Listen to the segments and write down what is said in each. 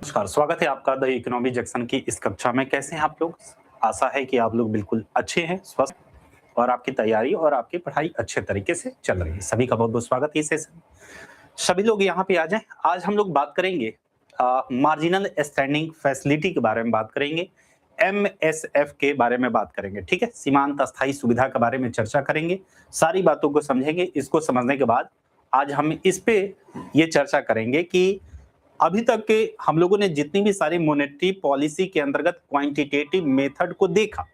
नमस्कार, स्वागत है आपका द इकोनॉमी जंक्शन की इस कक्षा में। कैसे हैं आप लोग? आशा है कि आप लोग बिल्कुल अच्छे हैं, स्वस्थ और आपकी तैयारी और आपकी पढ़ाई अच्छे तरीके से चल रही है। सभी का बहुत-बहुत स्वागत है इस सेशन में। सभी लोग यहाँ पे आ जाएँ। आज हम लोग बात करेंगे मार्जिनल स्टैंडिंग फैसिलिटी के बारे में बात करेंगे, एमएसएफ के बारे में बात करेंगे, ठीक है? सीमांत अस्थायी सुविधा के बारे में चर्चा करेंगे, सारी बातों को समझेंगे। इसको समझने के बाद आज हम इस पे ये चर्चा करेंगे कि अभी तक के हम लोगों ने जितनी भी सारी मॉनेटरी पॉलिसी के अंतर्गत क्वांटिटेटिव मेथड को देखा,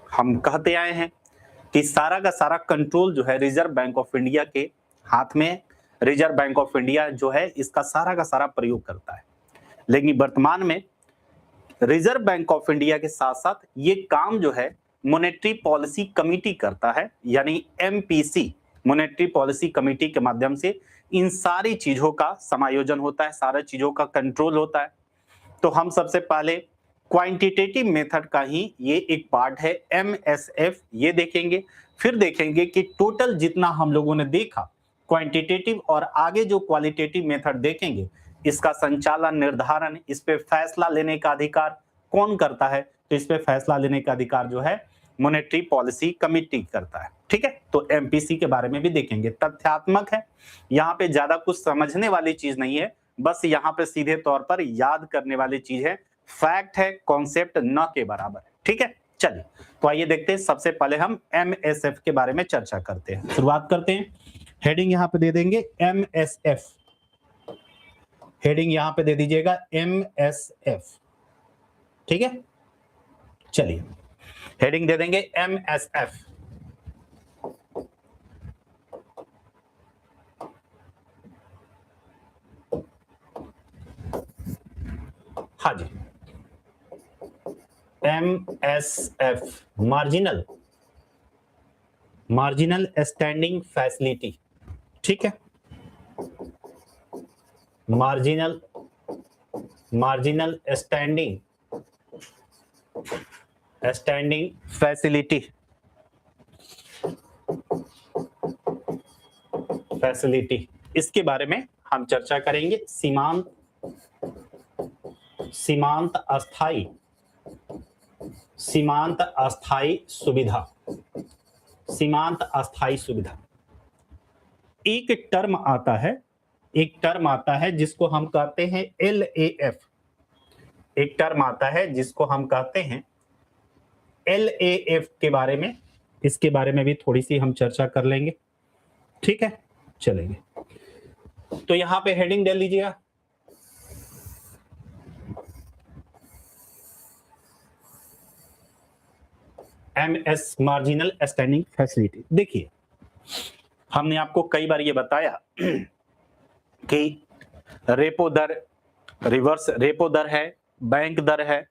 हम कहते आए हैं कि सारा का सारा कंट्रोल जो है रिजर्व बैंक ऑफ इंडिया के हाथ में। रिजर्व बैंक ऑफ इंडिया जो है इसका सारा का सारा प्रयोग करता है। लेकिन वर्तमान में रिजर्व बैंक ऑफ इंडिया के साथ साथ ये काम जो है मॉनेटरी पॉलिसी कमिटी करता है, यानी एमपीसी मॉनेटरी पॉलिसी कमिटी के माध्यम से इन सारी चीजों का समायोजन होता है, सारी चीजों का कंट्रोल होता है। तो हम सबसे पहले क्वांटिटेटिव मेथड का ही ये एक पार्ट है एमएसएफ, ये देखेंगे। फिर देखेंगे कि टोटल जितना हम लोगों ने देखा क्वांटिटेटिव और आगे जो क्वालिटेटिव मेथड देखेंगे, इसका संचालन, निर्धारण, इस पे फैसला लेने का अधिकार कौन करता है? तो इस पे फैसला लेने का अधिकार जो है मॉनेटरी पॉलिसी कमिटी करता है, ठीक है? तो एमपीसी के बारे में भी देखेंगे। तथ्यात्मक है, यहाँ पे ज्यादा कुछ समझने वाली चीज नहीं है, बस यहाँ पे सीधे तौर पर याद करने वाली चीज है, फैक्ट है, कॉन्सेप्ट न के बराबर है, ठीक है? चलिए, तो आइए देखते हैं। सबसे पहले हम एमएसएफ के बारे में चर्चा करते हैं। शुरुआत करते हैं। हेडिंग यहाँ पे दे देंगे एमएसएफ, हेडिंग यहाँ पे दे दीजिएगा एमएसएफ, ठीक है? चलिए, हेडिंग दे देंगे एमएसएफ। हाँ जी, एमएसएफ मार्जिनल स्टैंडिंग फैसिलिटी, ठीक है? मार्जिनल स्टैंडिंग फैसिलिटी, इसके बारे में हम चर्चा करेंगे। सीमांत अस्थायी सुविधा। एक टर्म आता है जिसको हम कहते हैं LAF। एक टर्म आता है जिसको हम कहते हैं LAF के बारे में, इसके बारे में भी थोड़ी सी हम चर्चा कर लेंगे, ठीक है? चलेंगे, तो यहां पे हेडिंग डाल लीजिएगा एमएस मार्जिनल स्टैंडिंग फैसिलिटी। देखिए, हमने आपको कई बार ये बताया कि रेपो दर, रिवर्स रेपो दर है, बैंक दर है।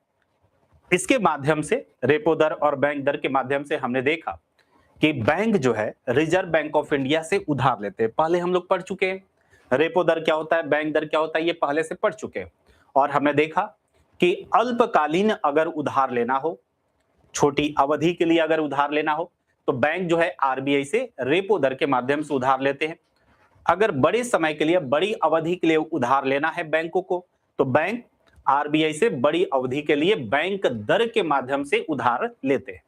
इसके माध्यम से, रेपो दर और बैंक दर के माध्यम से हमने देखा कि बैंक जो है रिजर्व बैंक ऑफ इंडिया से उधार लेते हैं। पहले हम लोग पढ़ चुके हैं रेपो दर क्या होता है, बैंक दर क्या होता है, ये पहले से पढ़ चुके हैं। और हमने देखा कि अल्पकालीन अगर उधार लेना हो, छोटी अवधि के लिए अगर उधार लेना हो, तो बैंक जो है आरबीआई से रेपो दर के माध्यम से उधार लेते हैं। अगर बड़े समय के लिए, बड़ी अवधि के लिए उधार लेना है बैंकों को, तो बैंक आरबीआई से बड़ी अवधि के लिए बैंक दर के माध्यम से उधार लेते हैं।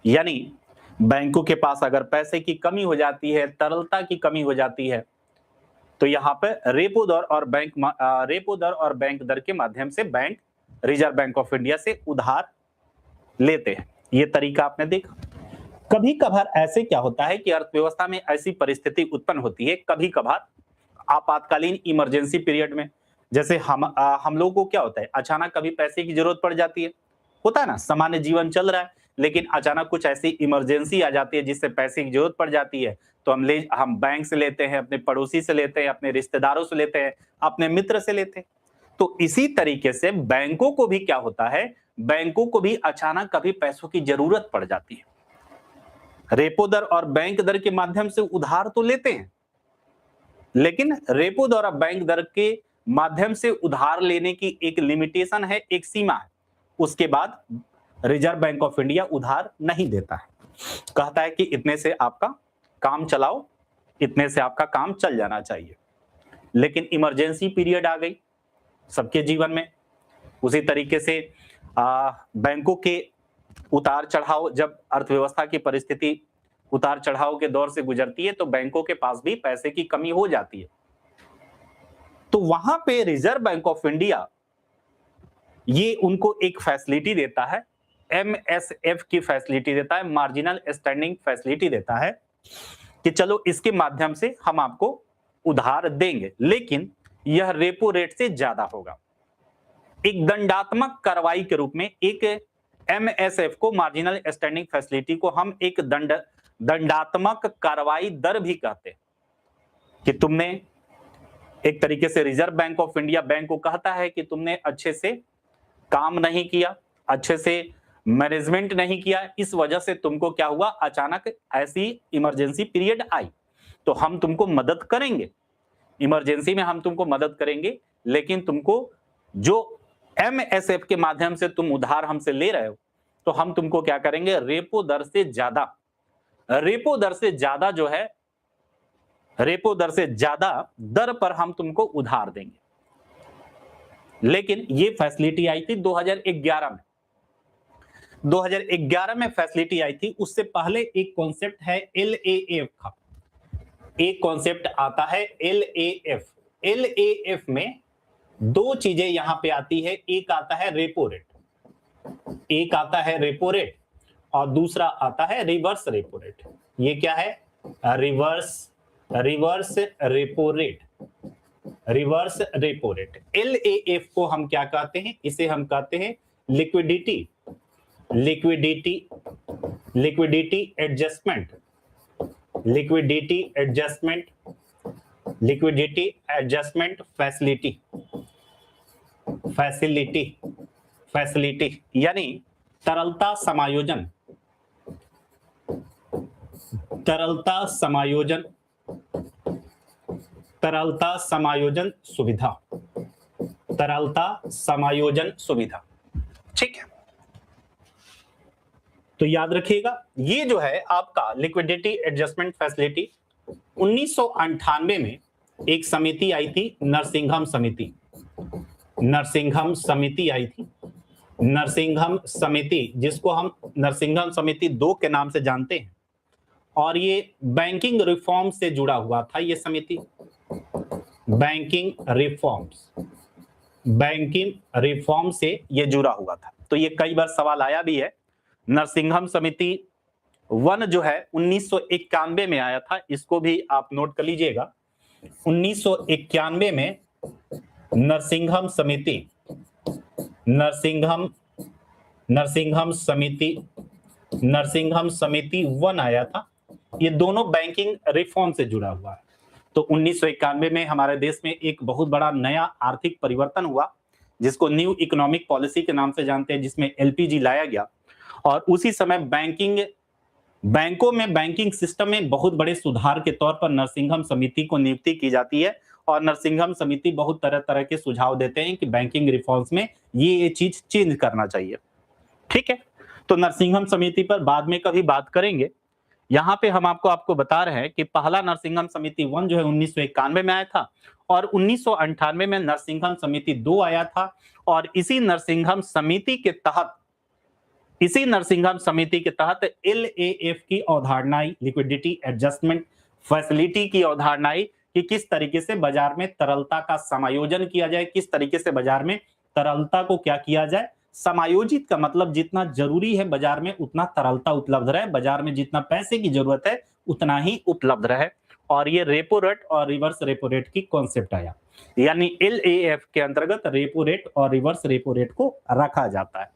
यानी बैंकों के पास अगर पैसे की कमी हो जाती है, तरलता की कमी हो जाती है, तो यहाँ पे रेपो दर और बैंक दर के माध्यम से bank reserve bank of India से उधार लेते हैं। ये तरीका आपने देखा। कभी कभार ऐसे क्या होता है कि अर्थव्यवस्था में ऐसी परिस्थिति उत्पन्न होती है, कभी कभार आपातकालीन इमरजेंसी पीरियड में, जैसे हम लोगों को क्या होता है, अचानक कभी पैसे की जरूरत पड़ जाती है, होता है ना, सामान्य जीवन चल रहा है, लेकिन अचानक कुछ ऐसी इमरजेंसी आ जाती है जिससे पैसे की जरूरत पड़ जाती है, तो हम बैंक से लेते हैं, अपने पड़ोसी से लेते हैं, अपने रिश्तेदारों से लेते हैं, अपने मित्र से लेते हैं। तो इसी तरीके से बैंकों को भी क्या होता है, बैंकों को भी अचानक कभी पैसों की जरूरत पड़ जाती है। रेपो दर और बैंक दर के माध्यम से उधार तो लेते हैं, लेकिन रेपो दर और बैंक दर के माध्यम से उधार लेने की एक लिमिटेशन है, एक सीमा है। उसके बाद रिजर्व बैंक ऑफ इंडिया उधार नहीं देता है, कहता है कि इतने से आपका काम चलाओ, इतने से आपका काम चल जाना चाहिए। लेकिन इमरजेंसी पीरियड आ गई, सबके जीवन में। उसी तरीके से बैंकों के उतार चढ़ाव, जब अर्थव्यवस्था की परिस्थिति उतार चढ़ाव के दौर से गुजरती है तो बैंकों के पास भी पैसे की कमी हो जाती है। तो वहां पे रिजर्व बैंक ऑफ इंडिया ये उनको एक फैसिलिटी देता है, MSF की फैसिलिटी देता है, मार्जिनल स्टैंडिंग फैसिलिटी देता है कि चलो इसके माध्यम से हम आपको उधार देंगे, लेकिन यह रेपो रेट से ज्यादा होगा। एक दंडात्मक कार्रवाई के रूप में एक MSF को, मार्जिनल स्टैंडिंग फैसिलिटी को हम एक दंडात्मक कार्रवाई दर भी कहते हैं कि तुमने एक तरीके से reserve bank of India bank को कहता है कि तुमने अच्छे से काम नहीं किया, अच्छे से मैनेजमेंट नहीं किया, इस वजह से तुमको क्या हुआ, अचानक ऐसी इमरजेंसी पीरियड आई, तो हम तुमको मदद करेंगे, इमरजेंसी में हम तुमको मदद करेंगे, लेकिन तुमको जो MSF के माध्यम से तुम उधार हमसे ले रहे हो तो हम तुमको क्या करेंगे, रेपो दर से ज्यादा जो है, रेपो दर से ज्यादा दर पर हम तुमको उधार देंगे। लेकिन ये फैसिलिटी आई थी 2011 में। 2011 में फैसिलिटी आई थी, उससे पहले एक कॉन्सेप्ट है LAF का, एक कॉन्सेप्ट आता है LAF। LAF में दो चीजें यहां पे आती है, एक आता है रेपो रेट, एक आता है रेपो रेट और दूसरा आता है रिवर्स रेपो रेट। ये क्या है, reverse repo rate, reverse repo rate. LAF को हम क्या कहते हैं, इसे हम कहते हैं लिक्विडिटी एडजस्टमेंट फैसिलिटी, यानी तरलता समायोजन सुविधा। ठीक है, तो याद रखिएगा ये जो है आपका लिक्विडिटी एडजस्टमेंट फैसिलिटी 1998 में एक समिति आई थी, नरसिंघम समिति आई थी, नरसिंघम समिति, जिसको हम नरसिंघम समिति 2 के नाम से जानते हैं, और ये बैंकिंग रिफॉर्म से जुड़ा हुआ था। ये समिति बैंकिंग रिफॉर्म से ये जुड़ा हुआ था। तो ये कई बार सवाल आया भी है। नरसिंघम समिति 1 जो है 1991 में आया था, इसको भी आप नोट कर लीजिएगा। 1991 में नरसिंघम समिति 1 आया था। ये दोनों बैंकिंग रिफॉर्म से जुड़ा हुआ है। तो 1991 में हमारे देश में एक बहुत बड़ा नया आर्थिक परिवर्तन हुआ, जिसको न्यू इकोनॉमिक पॉलिसी के नाम से जानते हैं, जिसमें LPG लाया गया। और उसी समय बैंकों में बैंकिंग सिस्टम में बहुत बड़े सुधार के तौर पर नरसिंघम समिति को नियुक्ति की जाती है, और नरसिंघम समिति बहुत तरह के सुझाव देते हैं कि बैंकिंग रिफॉर्म्स में ये चीज चेंज करना चाहिए। ठीक है, तो नरसिंघम समिति पर बाद में कभी बात करेंगे। यहाँ पे हम आपको बता रहे हैं कि पहला नरसिंघम समिति 1 जो है 1991 में आया था, और 1998 में नरसिंघम समिति 2 आया था। और इसी नरसिंघम समिति के तहत LAF की अवधारणा आई, लिक्विडिटी एडजस्टमेंट फैसिलिटी की अवधारणा आई, कि किस तरीके से बाजार में तरलता का समायोजन किया जाए, किस तरीके से बाजार में तरलता को क्या किया जाए, समायोजित का मतलब जितना जरूरी है बाजार में उतना तरलता उपलब्ध रहे, बाजार में जितना पैसे की जरूरत है उतना ही उपलब्ध रहे। और ये रेपो रेट और रिवर्स रेपो रेट की कॉन्सेप्ट आया, यानी LAF के अंतर्गत रेपो रेट और रिवर्स रेपो रेट को रखा जाता है।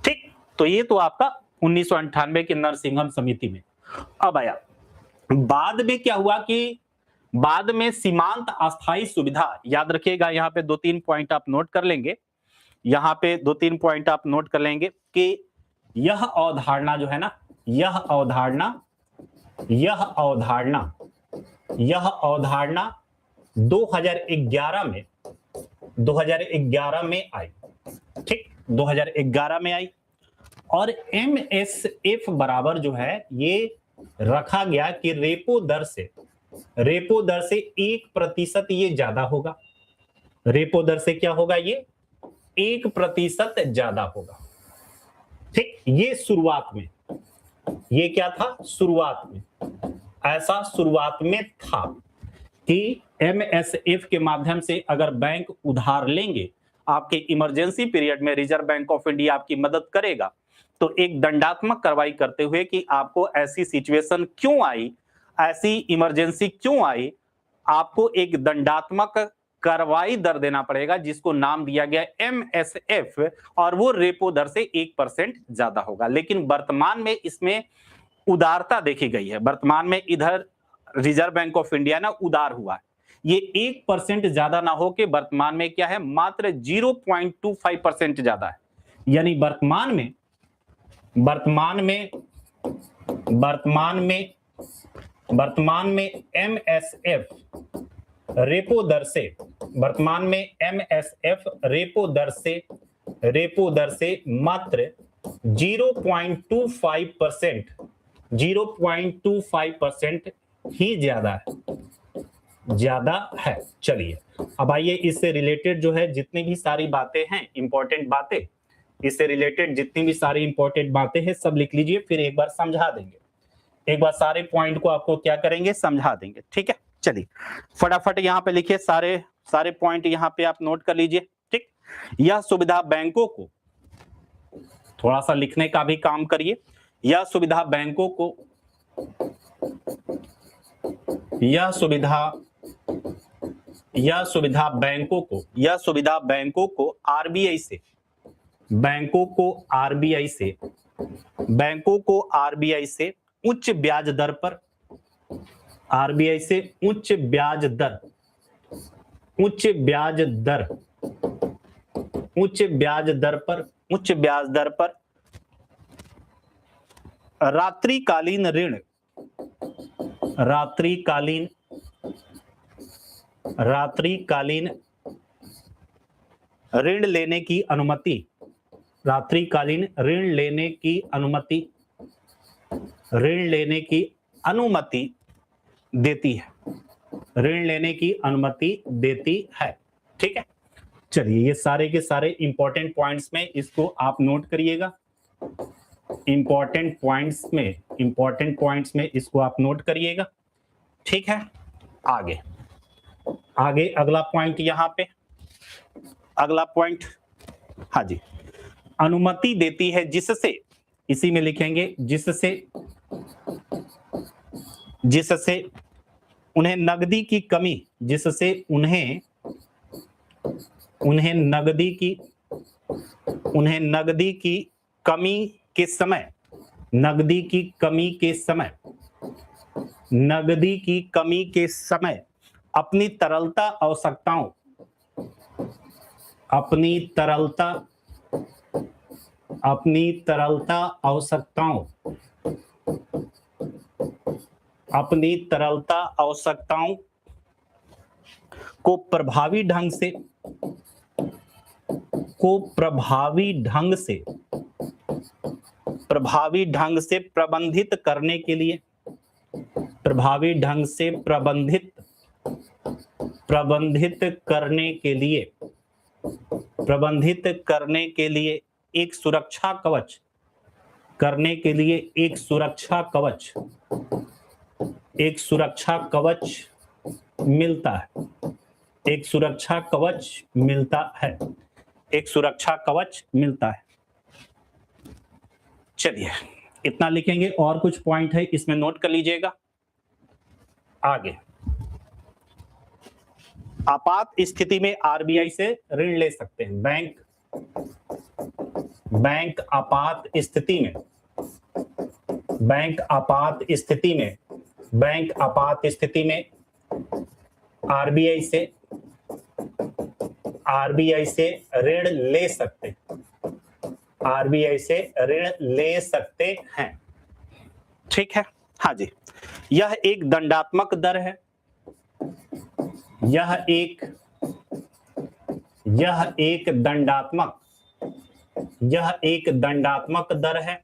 ठीक, तो ये तो आपका 1998 के नरसिंघम समिति में। अब आया बाद में क्या हुआ कि बाद में सीमांत अस्थायी सुविधा, याद रखिएगा यहाँ पे 2-3 पॉइंट आप नोट कर लेंगे, यहाँ पे 2-3 पॉइंट आप नोट कर लेंगे कि यह अवधारणा जो है ना, यह अवधारणा 2011 में आई। ठीक, 2011 में आई, और MSF बराबर जो है ये रखा गया कि रेपो दर से 1% ये ज्यादा होगा, रेपो दर से क्या होगा, ये 1% ज्यादा होगा। ठीक, ये शुरुआत में, ये क्या था, शुरुआत में ऐसा शुरुआत में था कि एमएसएफ के माध्यम से अगर बैंक उधार लेंगे, आपके इमरजेंसी पीरियड में रिजर्व बैंक ऑफ इंडिया आपकी मदद करेगा। तो एक दंडात्मक कार्रवाई करते हुए कि आपको ऐसी सिचुएशन क्यों आई, ऐसी इमरजेंसी क्यों आई, आपको एक दंडात्मक कार्रवाई दर देना पड़ेगा, जिसको नाम दिया गया एमएसएफ, और वो रेपो दर से 1% ज्यादा होगा। लेकिन वर्तमान में इसमें उदारता देखी गई है। वर्तमान में इधर रिजर्व बैंक ऑफ इंडिया ना उदार हुआ है, ये 1% ज्यादा ना हो के वर्तमान में क्या है, मात्र 0.25% ज्यादा है। यानी वर्तमान में एमएसएफ रेपो दर से, वर्तमान में एमएसएफ रेपो दर से मात्र 0.25% ही ज्यादा है। चलिए अब आइए इससे रिलेटेड जो है जितनी भी सारी बातें हैं, इंपॉर्टेंट बातें, इससे रिलेटेड जितनी भी सारी इंपॉर्टेंट बातें हैं सब लिख लीजिए, फिर एक बार समझा देंगे, एक बार सारे पॉइंट को आपको क्या करेंगे, समझा देंगे। ठीक है, चलिए फटाफट यहाँ पे लिखिए, सारे पॉइंट यहाँ पे आप नोट कर लीजिए। ठीक, यह सुविधा बैंकों को, थोड़ा सा लिखने का भी काम करिए, यह सुविधा बैंकों को आरबीआई से उच्च ब्याज दर पर रात्रिकालीन ऋण लेने की अनुमति देती है। ठीक है, चलिए ये सारे के सारे इंपॉर्टेंट पॉइंट्स में इसको आप नोट करिएगा, इंपॉर्टेंट पॉइंट्स में इसको आप नोट करिएगा। ठीक है, आगे अगला पॉइंट, यहां पे अगला पॉइंट, हाँ जी, अनुमति देती है जिससे, इसी में लिखेंगे जिससे उन्हें नकदी की कमी, उन्हें नकदी की कमी के समय अपनी तरलता आवश्यकताओं को प्रभावी ढंग से प्रबंधित करने के लिए एक सुरक्षा कवच मिलता है। चलिए इतना लिखेंगे, और कुछ पॉइंट है इसमें नोट कर लीजिएगा। आगे, आपात स्थिति में आरबीआई से ऋण ले सकते हैं। बैंक आपात स्थिति में आरबीआई से ऋण ले सकते हैं। ठीक है, हाँ जी, यह एक दंडात्मक दर है, यह एक दंडात्मक दर है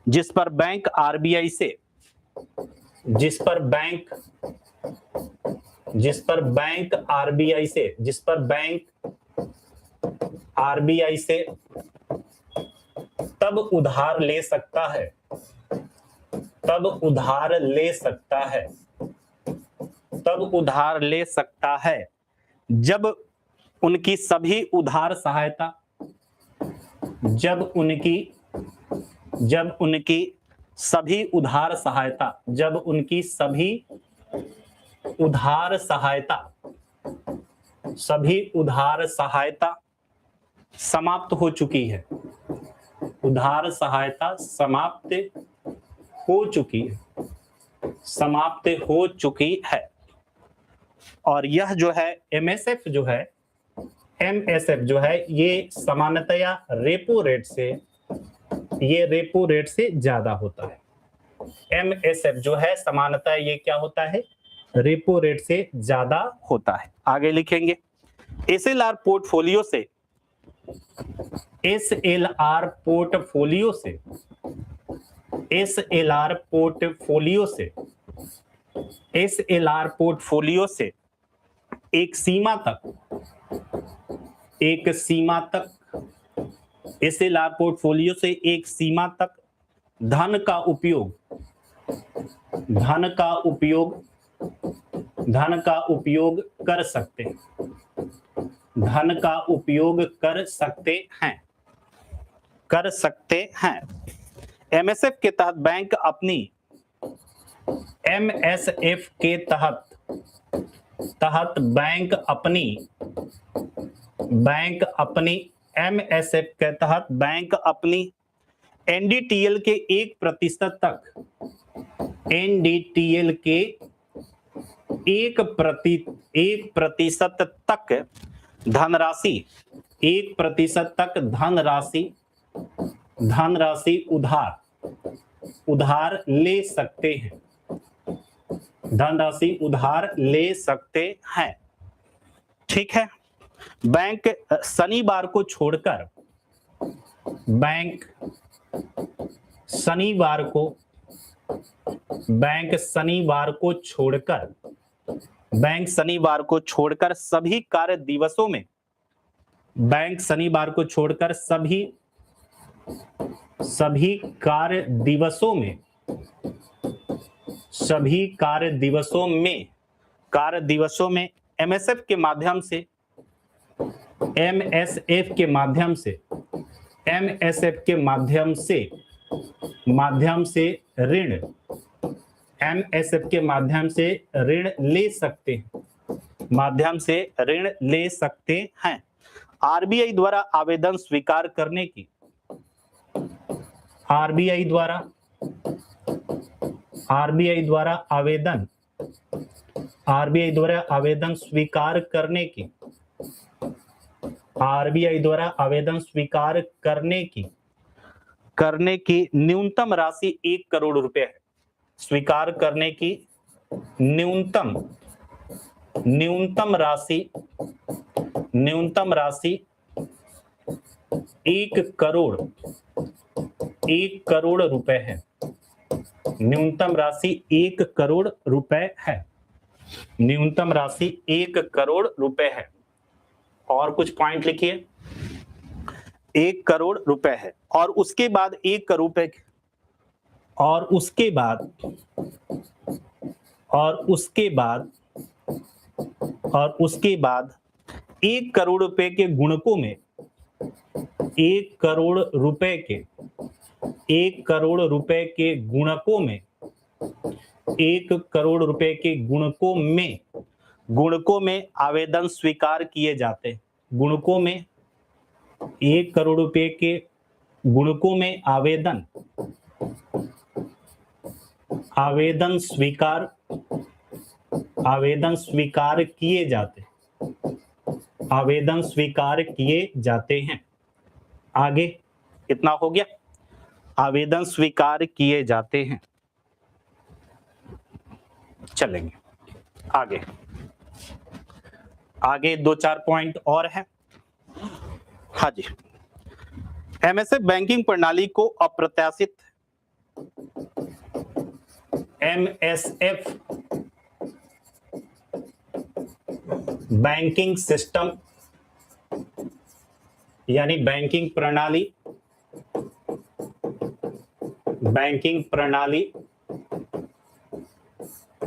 जिस पर बैंक जिस पर बैंक आरबीआई से, जिस पर बैंक आरबीआई से तब उधार ले सकता है, तब उधार ले सकता है, तब उधार ले सकता है जब उनकी सभी उधार सहायता, जब उनकी सभी उधार सहायता, जब उनकी सभी उधार सहायता, सभी उधार सहायता समाप्त हो चुकी है, उधार सहायता समाप्त हो चुकी है, समाप्त हो चुकी है। और यह जो है एमएसएफ जो है, एमएसएफ जो है ये सामान्यतया रेपो रेट से, ये रेपो रेट से ज्यादा होता है। एमएसएफ जो है सामान्यतः ये क्या होता है, रेपो रेट से ज्यादा होता है। आगे लिखेंगे एसएलआर पोर्टफोलियो से, एसएलआर पोर्टफोलियो से, एसएलआर पोर्टफोलियो से, एसएलआर पोर्टफोलियो से एक सीमा तक, एक सीमा तक, एसएलआर पोर्टफोलियो से एक सीमा तक धन का उपयोग, धन का उपयोग, धन का उपयोग कर सकते हैं, धन का उपयोग कर सकते हैं, कर सकते हैं। एमएसएफ के तहत बैंक अपनी, एमएसएफ के तहत बैंक अपनी, बैंक अपनी, एमएसएफ के तहत बैंक अपनी एनडीटीएल के 1% तक, एनडीटीएल के 1% तक धनराशि, 1% तक धनराशि उधार ले सकते हैं, धनराशि उधार ले सकते हैं। ठीक है। बैंक शनिवार को छोड़कर, बैंक शनिवार को, बैंक शनिवार को छोड़कर, बैंक शनिवार को छोड़कर सभी कार्य दिवसों में, बैंक शनिवार को छोड़कर सभी कार्य दिवसों में, सभी कार्य दिवसों में एमएसएफ के माध्यम से, एमएसएफ के माध्यम से, एमएसएफ के माध्यम से ऋण, एमएसएफ के माध्यम से ऋण ले सकते हैं, माध्यम से ऋण ले सकते हैं। आरबीआई द्वारा आवेदन स्वीकार करने की, आरबीआई द्वारा आवेदन स्वीकार करने की, आरबीआई द्वारा आवेदन स्वीकार करने की न्यूनतम राशि 1 करोड़ रुपए है। स्वीकार करने की न्यूनतम राशि 1 करोड़ रुपए है। न्यूनतम राशि 1 करोड़ रुपए है। न्यूनतम राशि 1 करोड़ रुपए है। और कुछ पॉइंट लिखिए। 1 करोड़ रुपए है और उसके बाद 1 करोड़ रुपए, और उसके बाद 1 करोड़ रुपए के गुणकों में, 1 करोड़ रुपए के, 1 करोड़ रुपए के गुणकों में, 1 करोड़ रुपए के गुणकों में आवेदन स्वीकार किए जाते हैं। गुणकों में 1 करोड़ रुपए के गुणकों में आवेदन स्वीकार किए जाते, आवेदन स्वीकार किए जाते हैं। आगे इतना हो गया, आवेदन स्वीकार किए जाते हैं। चलेंगे आगे, आगे 2-4 पॉइंट और हैं। हाँ जी, एमएसएफ बैंकिंग प्रणाली को अप्रत्याशित, एमएसएफ बैंकिंग सिस्टम यानी बैंकिंग प्रणाली, बैंकिंग प्रणाली,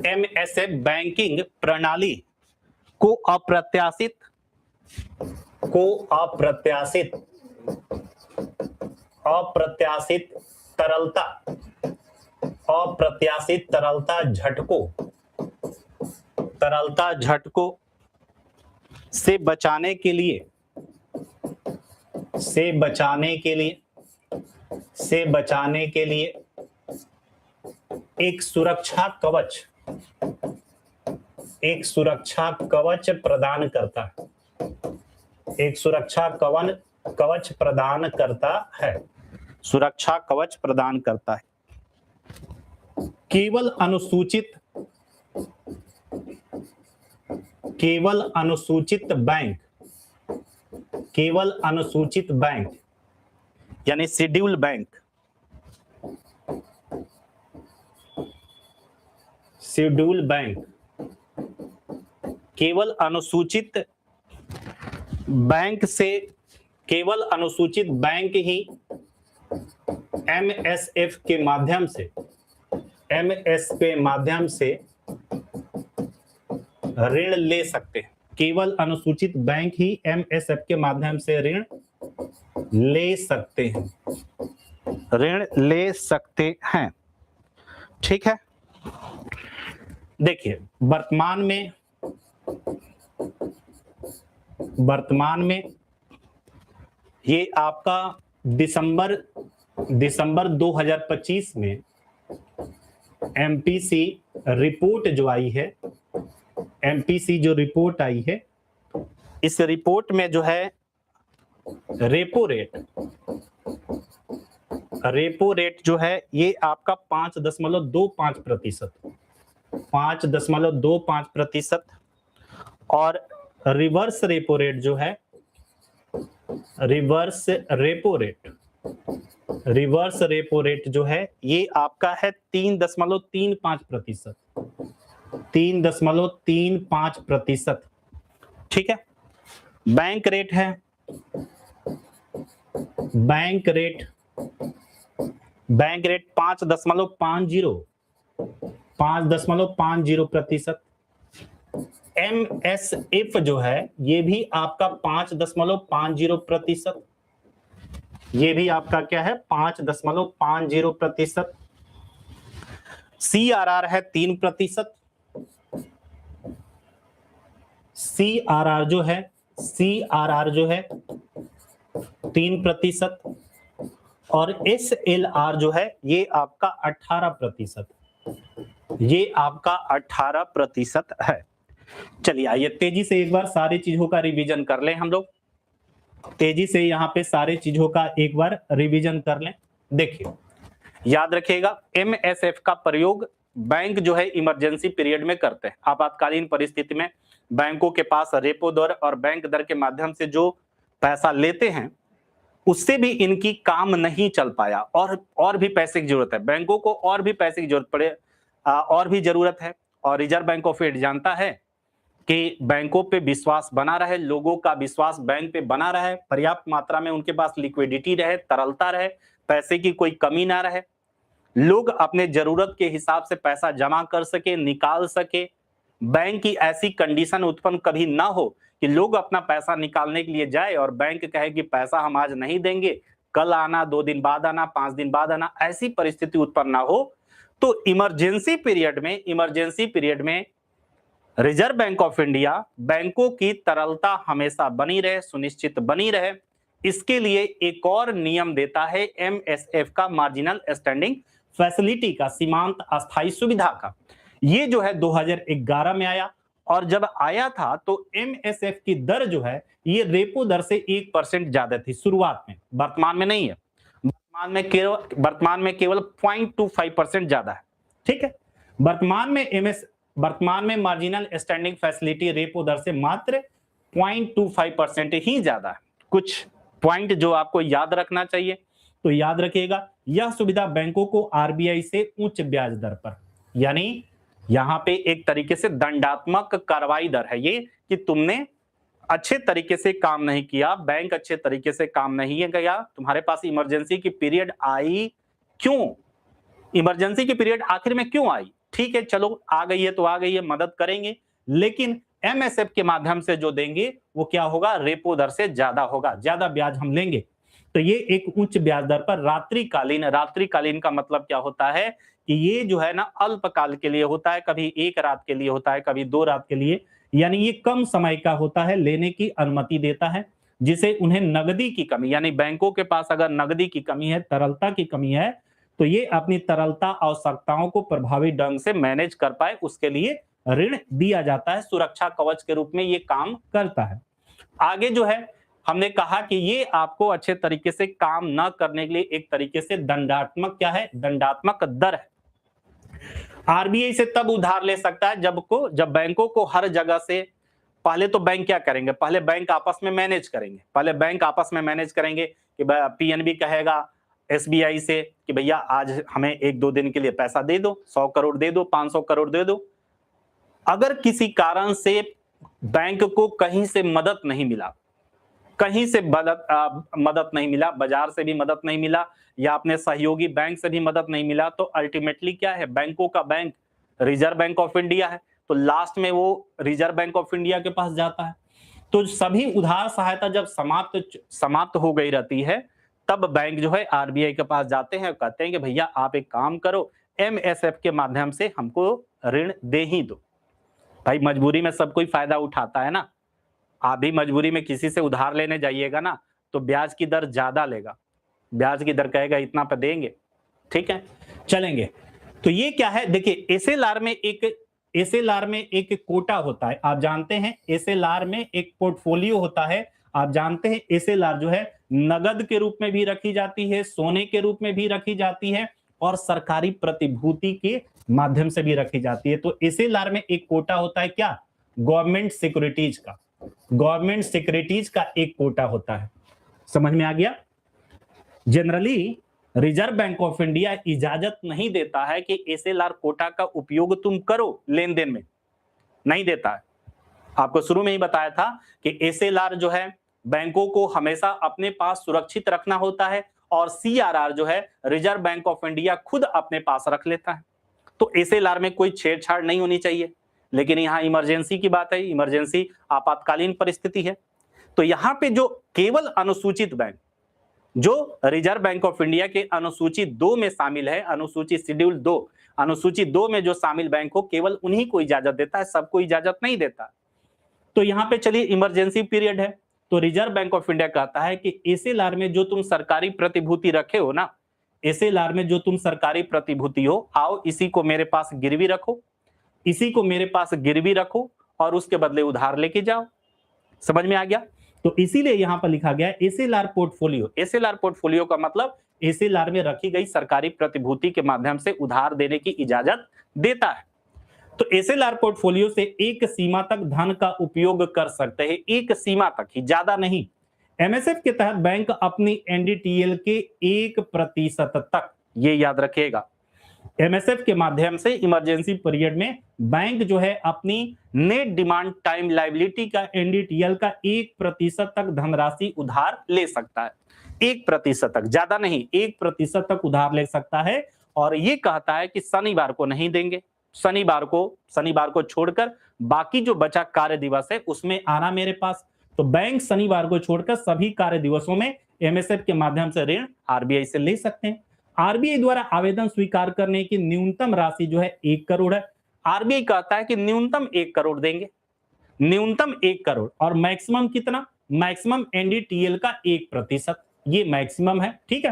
एमएसएफ बैंकिंग प्रणाली को अप्रत्याशित तरलता, अप्रत्याशित तरलता झटकों से बचाने के लिए एक सुरक्षा कवच प्रदान करता है, सुरक्षा कवच प्रदान करता है। केवल अनुसूचित बैंक यानी शेड्यूल बैंक, केवल अनुसूचित बैंक ही एमएसएफ के माध्यम से ऋण ले सकते हैं। केवल अनुसूचित बैंक ही एमएसएफ के माध्यम से ऋण ले सकते हैं। ठीक है, देखिए वर्तमान में ये आपका दिसंबर 2025 में एमपीसी रिपोर्ट जो आई है, एमपीसी जो रिपोर्ट आई है, इस रिपोर्ट में जो है रेपो रेट जो है ये आपका 5.25% और रिवर्स रेपो रेट जो है, रिवर्स रेपो रेट जो है ये आपका है 3.35%। ठीक है, बैंक रेट 5.50%। एमएसएफ जो है ये भी आपका 5.50%, ये भी आपका क्या है 5.50%। सीआरआर है 3%, सीआरआर जो है 3% और एसएलआर जो है ये आपका 18%, ये आपका 18% है। चलिए आइए तेजी से एक बार सारी चीजों का रिवीजन कर लें, हम लोग तेजी से यहाँ पे सारी चीजों का एक बार रिवीजन कर लें। देखिए याद रखिएगा, एमएसएफ का प्रयोग बैंक जो है इमरजेंसी पीरियड में करते हैं। आपातकालीन परिस्थिति में बैंकों के पास रेपो दर और बैंक दर के माध्यम से जो पैसा लेते हैं उससे भी इनकी काम नहीं चल पाया और भी पैसे की जरूरत है, बैंकों को और भी पैसे की जरूरत पड़े, और भी जरूरत है। और रिजर्व बैंक ऑफ इंडिया जानता है कि बैंकों पे विश्वास बना रहे, लोगों का विश्वास बैंक पे बना रहे, पर्याप्त मात्रा में उनके पास लिक्विडिटी रहे, तरलता रहे, पैसे की कोई कमी ना रहे, लोग अपने जरूरत के हिसाब से पैसा जमा कर सके, निकाल सके, बैंक की ऐसी कंडीशन उत्पन्न कभी ना हो कि लोग अपना पैसा निकालने के लिए जाए और बैंक कहे कि पैसा हम आज नहीं देंगे, कल आना, 2 दिन बाद आना, 5 दिन बाद आना, ऐसी परिस्थिति उत्पन्न ना हो। तो इमरजेंसी पीरियड में रिजर्व बैंक ऑफ इंडिया बैंकों की तरलता हमेशा बनी रहे, सुनिश्चित बनी रहे, इसके लिए एक और नियम देता है एमएसएफ का, मार्जिनल स्टैंडिंग फैसिलिटी का, सीमांत अस्थायी सुविधा का। ये जो है 2011 में आया और जब आया था तो एमएसएफ की दर जो है ये रेपो दर से 1% ज्यादा थी शुरुआत में, वर्तमान में नहीं है, वर्तमान में केवल 0.25% ज्यादा है। ठीक है, वर्तमान में मार्जिनल स्टैंडिंग फैसिलिटी रेपो दर से मात्र 0.25% ही ज्यादा है। कुछ पॉइंट जो आपको याद रखना चाहिए, तो याद रखिएगा, यह सुविधा बैंकों को आरबीआई से उच्च ब्याज दर पर, यानी यहाँ पे एक तरीके से दंडात्मक कार्रवाई दर है ये, कि तुमने अच्छे तरीके से काम नहीं किया, बैंक अच्छे तरीके से काम नहीं है गया, तुम्हारे पास इमरजेंसी की पीरियड आई क्यों? इमरजेंसी की पीरियड आखिर में क्यों आई? ठीक है, चलो आ गई है तो आ गई है, मदद करेंगे, लेकिन एमएसएफ के माध्यम से जो देंगे वो क्या होगा? रेपो दर से ज्यादा होगा, ज्यादा ब्याज हम लेंगे। तो ये एक उच्च ब्याज दर पर रात्रिकालीन का मतलब क्या होता है कि ये जो है ना अल्पकाल के लिए होता है, कभी एक रात के लिए होता है, कभी 2 रात के लिए, यानी ये कम समय का होता है, लेने की अनुमति देता है, जिसे उन्हें नगदी की कमी, यानी बैंकों के पास अगर नगदी की कमी है, तरलता की कमी है, तो ये अपनी तरलता आवश्यकताओं को प्रभावी ढंग से मैनेज कर पाए, उसके लिए ऋण दिया जाता है, सुरक्षा कवच के रूप में ये काम करता है। आगे जो है हमने कहा कि ये आपको अच्छे तरीके से काम ना करने के लिए एक तरीके से दंडात्मक क्या है? दंडात्मक दर है। आरबीआई से तब उधार ले सकता है जब बैंकों को हर जगह से, पहले तो बैंक क्या करेंगे? पहले बैंक आपस में मैनेज करेंगे कि पीएनबी कहेगा एसबीआई से कि भैया आज हमें 1-2 दिन के लिए पैसा दे दो, 100 करोड़ दे दो, 500 करोड़ दे दो। अगर किसी कारण से बैंक को कहीं से मदद नहीं मिला, बाजार से भी मदद नहीं मिला या अपने सहयोगी बैंक से भी मदद नहीं मिला, तो अल्टीमेटली क्या है? बैंकों का bank reserve bank of India है, तो लास्ट में वो रिजर्व बैंक ऑफ इंडिया के पास जाता है। तो सभी उधार सहायता जब समाप्त हो गई रहती है, तब बैंक जो है आरबीआई के पास जाते हैं और कहते हैं कि भैया आप एक काम करो, एमएसएफ के माध्यम से हमको ऋण दे ही दो। भाई मजबूरी में सब कोई फायदा उठाता है ना, आप भी मजबूरी में किसी से उधार लेने जाइएगा ना, तो ब्याज की दर ज्यादा लेगा, ब्याज की दर कहेगा इतना पे देंगे, ठीक है, चलेंगे। तो ये क्या है? देखिए एसएलआर में एक कोटा होता है, आप जानते हैं एसएलआर में एक पोर्टफोलियो होता है, आप जानते हैं एसएलआर जो है नगद के रूप में भी रखी जाती है, सोने के रूप में भी रखी जाती है और सरकारी प्रतिभूति के माध्यम से भी रखी जाती है। तो एसएलआर में एक कोटा होता है क्या? गवर्नमेंट सिक्योरिटीज का एक कोटा होता है, समझ में आ गया? Generally reserve bank of India इजाजत नहीं देता है कि एसएलआर कोटा का उपयोग तुम करो लेन देन में, नहीं देता है। आपको शुरू में ही बताया था कि एसएलआर जो है बैंकों को हमेशा अपने पास सुरक्षित रखना होता है और सीआरआर जो है रिजर्व बैंक ऑफ इंडिया खुद अपने पास रख लेता है। तो एसएलआर में कोई छेड़छाड़ नहीं होनी चाहिए, लेकिन यहां इमरजेंसी की बात है, इमरजेंसी आपातकालीन परिस्थिति है। तो यहां पे जो केवल अनुसूचित बैंक जो रिजर्व बैंक ऑफ इंडिया के अनुसूची 2 में शामिल है, अनुसूची शेड्यूल 2, अनुसूची 2 में जो शामिल बैंक हो, केवल उन्हीं को इजाजत देता है, सबको इजाजत नहीं देता। तो यहां पे चलिए इमरजेंसी पीरियड है, तो रिजर्व बैंक ऑफ इंडिया कहता है कि एसएलआर में जो तुम सरकारी प्रतिभूति रखे हो ना, एसएलआर में जो तुम सरकारी प्रतिभूति हो, आओ इसी को मेरे पास गिरवी रखो और उसके बदले उधार लेके जाओ। समझ में आ गया? तो इसीलिए यहां पर लिखा गया एसएलआर पोर्टफोलियो का मतलब एसएलआर में रखी गई सरकारी प्रतिभूति के माध्यम से उधार देने की इजाजत देता है। तो एसएलआर पोर्टफोलियो से एक सीमा तक धन का उपयोग कर सकते हैं, एक सीमा तक ही, ज्यादा नहीं। एमएसएफ के तहत बैंक अपनी एनडीटीएल के 1% तक, ये याद रखिएगा, एमएसएफ के माध्यम से इमरजेंसी पीरियड में बैंक जो है अपनी नेट डिमांड टाइम लायबिलिटी का, एनडीटीएल का 1% तक धनराशि उधार ले सकता है। 1% तक, ज्यादा नहीं, 1% तक उधार ले सकता है। और ये कहता है कि शनिवार को नहीं देंगे, शनिवार को छोड़कर बाकी जो बचा कार्य दिवस है उसमें आना मेरे पास। तो बैंक शनिवार को छोड़कर सभी कार्य दिवसों में एमएसएफ के माध्यम से ऋण आरबीआई से ले सकते हैं। आरबीआई द्वारा आवेदन स्वीकार करने की न्यूनतम राशि जो है 1 करोड़ है। आरबीआई कहता है कि न्यूनतम 1 करोड़ देंगे, न्यूनतम 1 करोड़, और मैक्सिमम कितना? मैक्सिमम एनडीटीएल का 1%, ये मैक्सिमम है, ठीक है।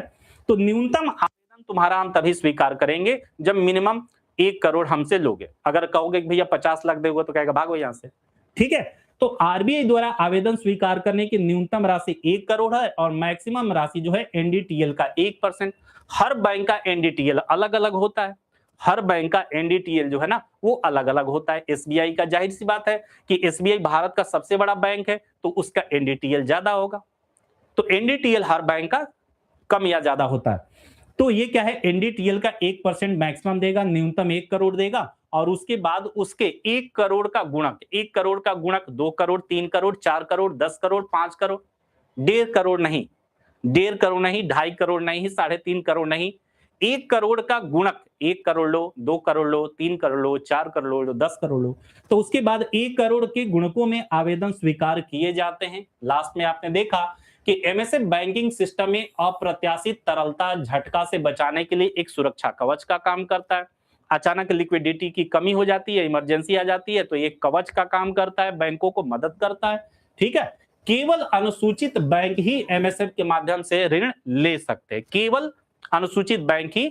तो न्यूनतम आवेदन तुम्हारा हम तभी स्वीकार करेंगे जब मिनिमम 1 करोड़ हमसे लोगे। अगर कहोगे कि भैया 50 लाख दोगे तो कहेगा भागो यहां से, ठीक है। तो आरबीआई द्वारा आवेदन स्वीकार करने की न्यूनतम राशि 1 करोड़ है और मैक्सिमम राशि जो है एनडीटीएल का 1%। हर बैंक का एनडीटीएल अलग अलग होता है, हर बैंक का एनडीटीएल जो है ना वो अलग अलग होता है। एसबीआई का जाहिर सी बात है कि एसबीआई भारत का सबसे बड़ा बैंक है तो उसका एनडीटीएल ज्यादा होगा। तो एनडीटीएल हर बैंक का कम या ज्यादा होता है। तो ये क्या है? एनडीटीएल का 1% मैक्सिमम देगा, न्यूनतम 1 करोड़ देगा और उसके बाद उसके 1 करोड़ का गुणक, 1 करोड़ का गुणक 2 करोड़, 3 करोड़, 4 करोड़, 10 करोड़, 5 करोड़, 1.5 करोड़ नहीं, 1.5 करोड़ नहीं, 2.5 करोड़ नहीं, 3.5 करोड़ नहीं, 1 करोड़ का गुणक, 1 करोड़ लो, 2 करोड़ लो, 3 करोड़ लो, 4 करोड़ लो, 10 करोड़ लो। तो उसके बाद 1 करोड़ के गुणकों में आवेदन स्वीकार किए जाते हैं। लास्ट में आपने देखा कि एमएसएफ बैंकिंग सिस्टम में अप्रत्याशित तरलता झटका से बचाने के लिए एक सुरक्षा कवच का काम करता है। अचानक लिक्विडिटी की कमी हो जाती है, इमरजेंसी आ जाती है, तो ये कवच का काम करता है, बैंकों को मदद करता है। ठीक है, केवल अनुसूचित बैंक ही एमएसएफ के माध्यम से ऋण ले सकते हैं। केवल अनुसूचित बैंक ही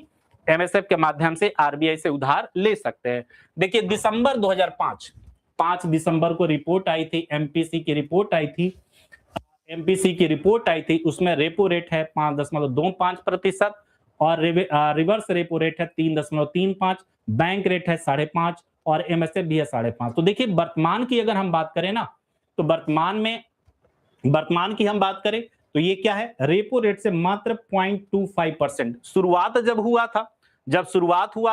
एमएसएफ के माध्यम से आरबीआई से उधार ले सकते हैं। देखिए दिसंबर 2005, 5 दिसंबर को रिपोर्ट आई थी, एमपीसी की रिपोर्ट आई थी। एमपीसी की रिपोर्ट आई थी, उसमें रेपो रेट है 5.25% और रिवर्स रेपो रेट है 3.35, बैंक रेट है 5.5 और एमएसएफ भी है 5.5। तो देखिए वर्तमान की अगर हम बात करें ना, तो वर्तमान की हम बात करें तो ये क्या है, रेपो रेट से मात्र 0.25%। शुरुआत जब हुआ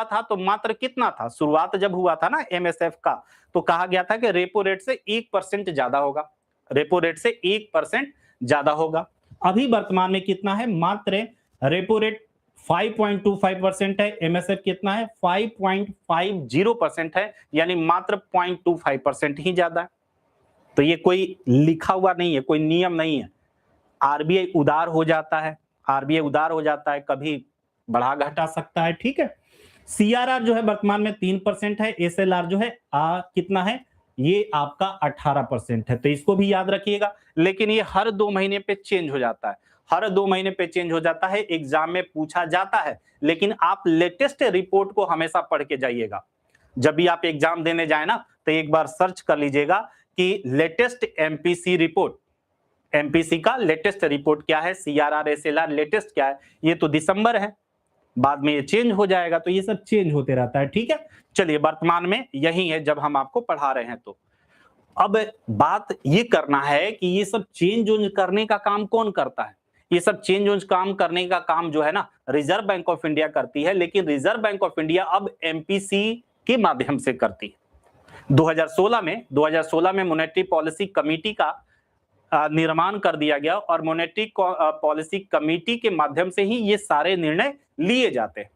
था तो मात्र कितना था, शुरुआत जब हुआ था ना एमएसएफ का, तो कहा गया था कि रेपो रेट से 1% ज्यादा होगा, रेपो रेट से 1% ज्यादा होगा। अभी वर्तमान में कितना है, मात्र रेपो रेट 5.25% है, एमएसएफ कितना है 5.50% है, यानी मात्र 0.25% ही ज्यादा है। तो ये कोई लिखा हुआ नहीं है, कोई नियम नहीं है। आरबीआई उदार हो जाता है, कभी बढ़ा घटा सकता है। ठीक है, सीआरआर जो है वर्तमान में 3% है, एसएलआर जो है कितना है, ये आपका 18% है। तो इसको भी याद रखिएगा, लेकिन ये हर 2 महीने पे चेंज हो जाता है, हर 2 महीने पे चेंज हो जाता है, एग्जाम में पूछा जाता है। लेकिन आप लेटेस्ट रिपोर्ट को हमेशा पढ़ के जाइएगा। जब भी आप एग्जाम देने जाए ना, तो एक बार सर्च कर लीजिएगा कि लेटेस्ट एमपीसी रिपोर्ट, एमपीसी का लेटेस्ट रिपोर्ट क्या है, सीआरआर एसएलआर लेटेस्ट क्या है। ये तो दिसंबर है, बाद में ये चेंज हो जाएगा, तो ये सब चेंज होते रहता है। ठीक है, चलिए वर्तमान में यही है जब हम आपको पढ़ा रहे हैं। तो अब बात ये करना है कि ये सब चेंज करने का काम कौन करता है। ये सब चेंज काम करने का काम जो है ना, रिजर्व बैंक ऑफ इंडिया करती है, लेकिन रिजर्व बैंक ऑफ इंडिया अब एमपीसी के माध्यम से करती है। 2016 में मॉनेटरी पॉलिसी कमेटी का निर्माण कर दिया गया और मॉनेटरी पॉलिसी कमेटी के माध्यम से ही ये सारे निर्णय लिए जाते हैं।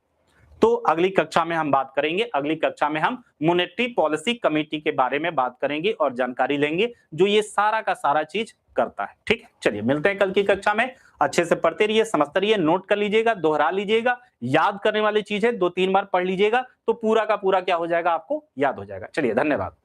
तो अगली कक्षा में हम बात करेंगे, अगली कक्षा में हम मॉनेटरी पॉलिसी कमेटी के बारे में बात करेंगे और जानकारी लेंगे जो ये सारा का सारा चीज करता है। ठीक है, चलिए मिलते हैं कल की कक्षा में। अच्छे से पढ़ते रहिए, समझते रहिए, नोट कर लीजिएगा, दोहरा लीजिएगा, याद करने वाली चीज है, 2-3 बार पढ़ लीजिएगा तो पूरा का पूरा क्या हो जाएगा, आपको याद हो जाएगा। चलिए धन्यवाद।